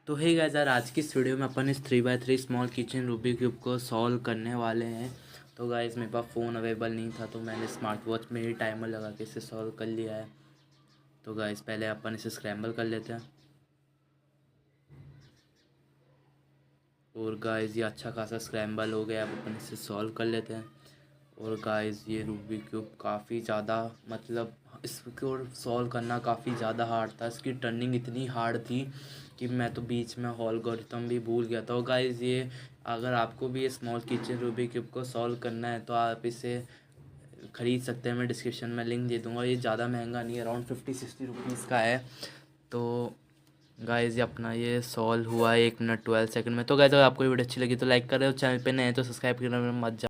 तो hey guys यार, आज की इस वीडियो में अपन इस 3x3 small kitchen Rubik cube को सॉल्व करने वाले हैं। तो गाइस मेरे पास फ़ोन अवेलेबल नहीं था, तो मैंने स्मार्ट वॉच में ही टाइमर लगा के इसे सॉल्व कर लिया है। तो गाइस पहले अपन इसे स्क्रैम्बल कर लेते हैं। और गाइस ये अच्छा खासा स्क्रैम्बल हो गया। अब अपन इसे सॉल्व कर लेते हैं। और गाइस ये रूबिक क्यूब काफ़ी ज़्यादा मतलब इसको सॉल्व करना काफ़ी ज़्यादा हार्ड था। इसकी टर्निंग इतनी हार्ड थी कि मैं तो बीच में एल्गोरिथम भी भूल गया था। और गाइस ये अगर आपको भी ये स्मॉल किचन रूबिक क्यूब को सॉल्व करना है तो आप इसे ख़रीद सकते हैं। मैं डिस्क्रिप्शन में लिंक दे दूँगा। ये ज़्यादा महंगा नहीं है, अराउंड 50-60 रुपीज़ का है। तो गाइस ये अपना ये सॉल्व हुआ है 1 मिनट 12 सेकंड में। तो गाइस अगर आपको ये वीडियो अच्छी लगी तो लाइक करें और चैनल पे नए हैं तो सब्सक्राइब करना मत